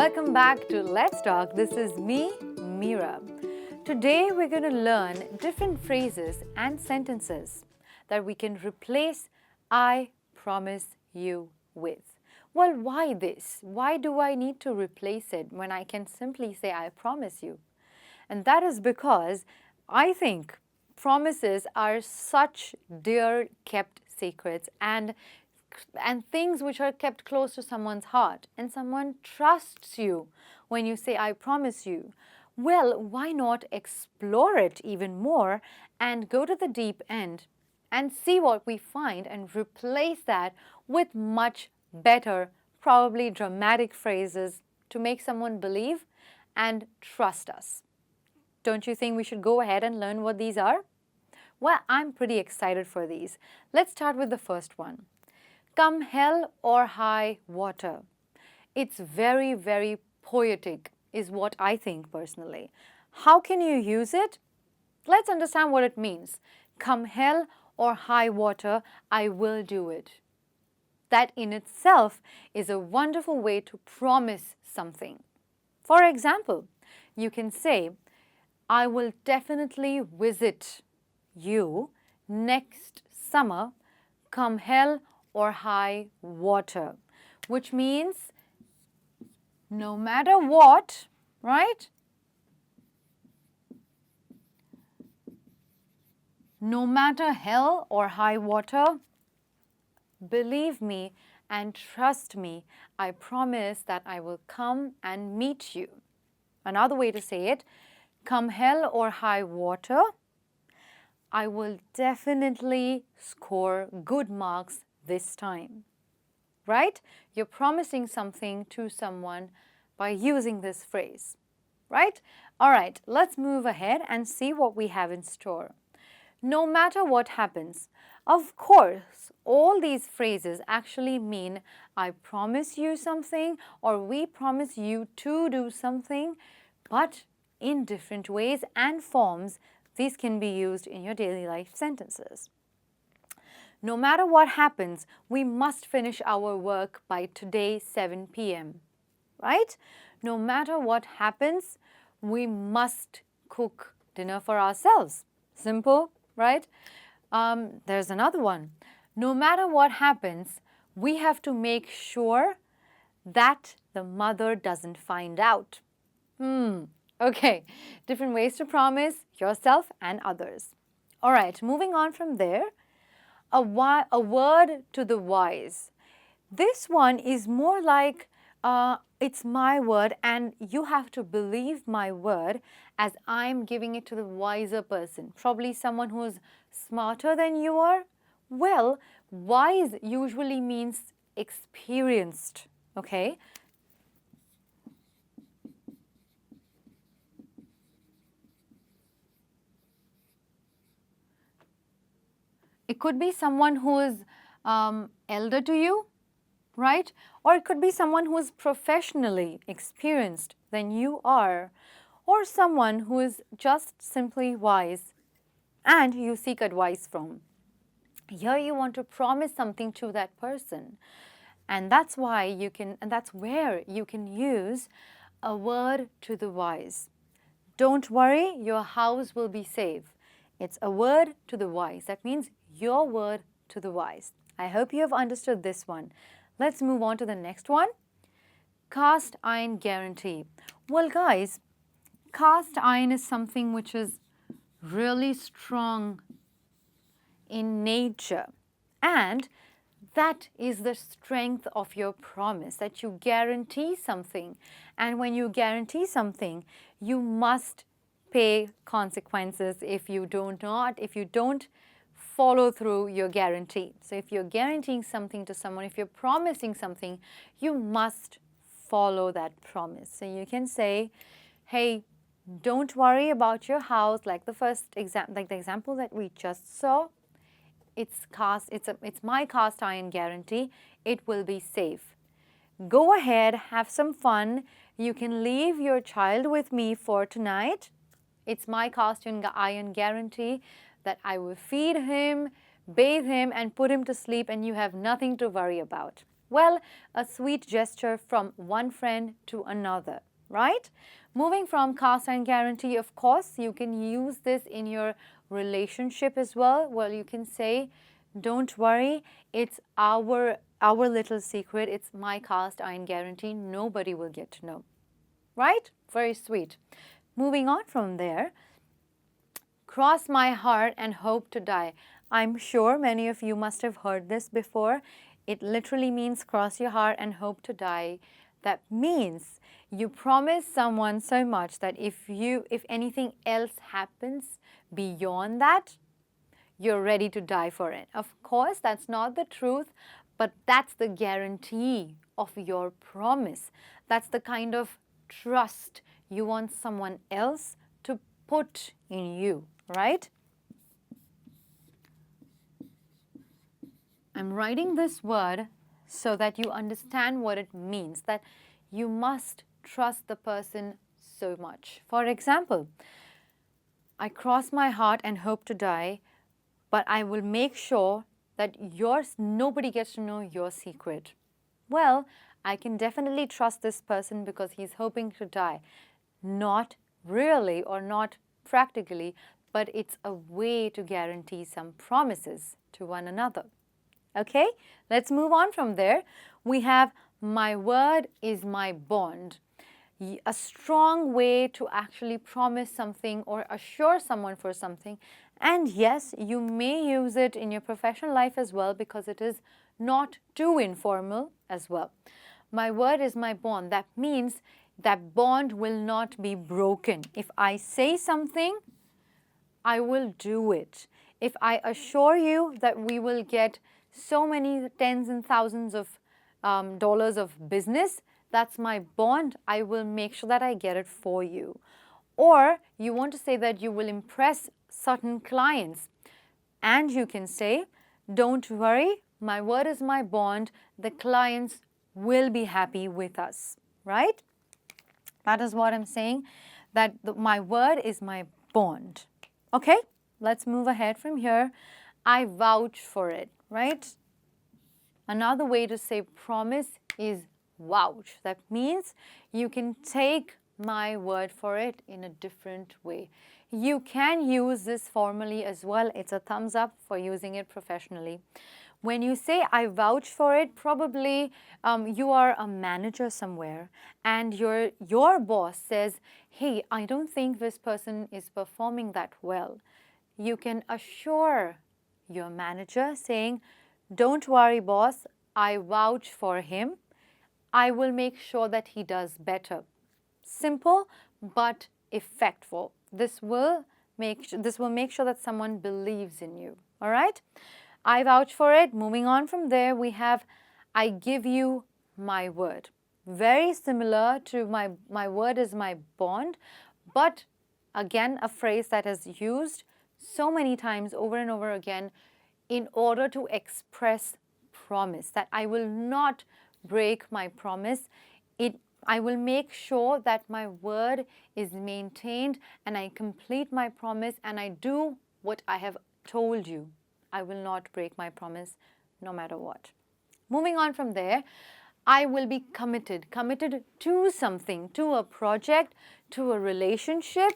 Welcome back to Let's Talk. This is me, Meera. Today we're going to learn different phrases and sentences that we can replace I promise you with. Well, why this? Why do I need to replace it when I can simply say I promise you? And that is because I think promises are such dear kept secrets and things which are kept close to someone's heart, and someone trusts you when you say I promise you. Well, why not explore it even more and go to the deep end and see what we find and replace that with much better, probably dramatic phrases to make someone believe and trust us. Don't you think we should go ahead and learn what these are? Well, I'm pretty excited for these. Let's start with the first one. Come hell or high water. It's very, very poetic is what I think personally. How can you use it? Let's understand what it means. Come hell or high water, I will do it. That in itself is a wonderful way to promise something. For example, you can say, I will definitely visit you next summer, come hell or high water, which means no matter what, right? No matter hell or high water, believe me and trust me, I promise that I will come and meet you. Another way to say it, come hell or high water, I will definitely score good marks this time, right? You're promising something to someone by using this phrase, right? All right, let's move ahead and see what we have in store. No matter what happens, of course, all these phrases actually mean I promise you something or we promise you to do something, but in different ways and forms. These can be used in your daily life sentences. No matter what happens, we must finish our work by today 7 p.m. Right? No matter what happens, we must cook dinner for ourselves. Simple, right? There's another one. No matter what happens, we have to make sure that the mother doesn't find out. Okay, different ways to promise yourself and others. All right, moving on from there. A word to the wise. This one is more like it's my word and you have to believe my word as I'm giving it to the wiser person. Probably someone who's smarter than you are. Well, wise usually means experienced, okay? It could be someone who is elder to you, right? Or it could be someone who is professionally experienced than you are, or someone who is just simply wise and you seek advice from. Here you want to promise something to that person, and that's why you can, and that's where you can use a word to the wise. Don't worry, your house will be safe. It's a word to the wise. That means your word to the wise. I hope you have understood this one. Let's move on to the next one. Cast iron guarantee. Well, guys, cast iron is something which is really strong in nature, and that is the strength of your promise, that you guarantee something. And when you guarantee something, you must pay consequences if you don't follow through your guarantee. So if you're guaranteeing something to someone, if you're promising something, you must follow that promise. So you can say, hey, don't worry about your house, like the example that we just saw. It's my cast iron guarantee. It will be safe. Go ahead, have some fun. You can leave your child with me for tonight. It's my cast iron guarantee that I will feed him, bathe him, and put him to sleep, and you have nothing to worry about. Well, a sweet gesture from one friend to another, right? Moving from cast iron guarantee, of course, you can use this in your relationship as well. Well, you can say, don't worry, it's our little secret. It's my cast iron guarantee. Nobody will get to know, right? Very sweet. Moving on from there, cross my heart and hope to die. I'm sure many of you must have heard this before. It literally means cross your heart and hope to die. That means you promise someone so much that if anything else happens beyond that, you're ready to die for it. Of course, that's not the truth, but that's the guarantee of your promise. That's the kind of trust you want someone else to put in you, right? I'm writing this word so that you understand what it means, that you must trust the person so much. For example, I cross my heart and hope to die, but I will make sure that nobody gets to know your secret. Well, I can definitely trust this person because he's hoping to die. Not really or not practically, but it's a way to guarantee some promises to one another. Okay, let's move on from there. We have my word is my bond. A strong way to actually promise something or assure someone for something. And yes, you may use it in your professional life as well because it is not too informal as well. My word is my bond. That means that bond will not be broken. If I say something, I will do it. If I assure you that we will get so many tens and thousands of dollars of business, that's my bond. I will make sure that I get it for you. Or you want to say that you will impress certain clients, and you can say, don't worry, my word is my bond. The clients will be happy with us, right? That is what I'm saying, that my word is my bond. Okay, let's move ahead from here. I vouch for it, right? Another way to say promise is vouch. That means you can take my word for it in a different way. You can use this formally as well. It's a thumbs up for using it professionally. When you say I vouch for it, probably you are a manager somewhere and your boss says, hey, I don't think this person is performing that well. You can assure your manager saying, don't worry, boss, I vouch for him. I will make sure that he does better. Simple but effectful. This will make sure that someone believes in you. All right? I vouch for it. Moving on from there, we have I give you my word. Very similar to my word is my bond, but again, a phrase that is used so many times over and over again in order to express promise, that I will not break my promise. I will make sure that my word is maintained and I complete my promise and I do what I have told you. I will not break my promise no matter what. Moving on from there, I will be committed to something, to a project, to a relationship.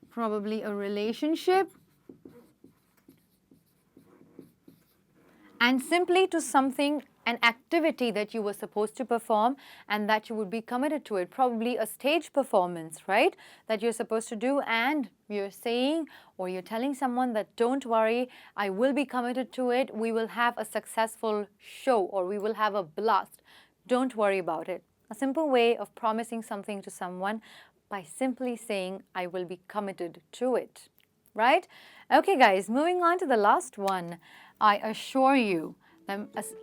Probably a relationship, and simply to something, an activity that you were supposed to perform and that you would be committed to it. Probably a stage performance, right, that you're supposed to do, and you're saying or you're telling someone that don't worry, I will be committed to it. We will have a successful show or we will have a blast. Don't worry about it. A simple way of promising something to someone by simply saying, I will be committed to it, right? Okay, guys, moving on to the last one. I assure you.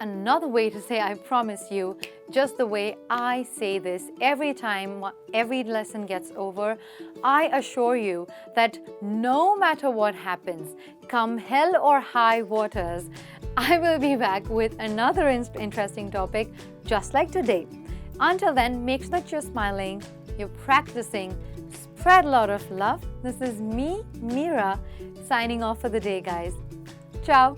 Another way to say I promise you, just the way I say this every time, every lesson gets over. I assure you that no matter what happens, come hell or high waters, I will be back with another interesting topic just like today. Until then, make sure that you're smiling, you're practicing, Spread a lot of love. This is me, Meera, signing off for the day, guys. Ciao.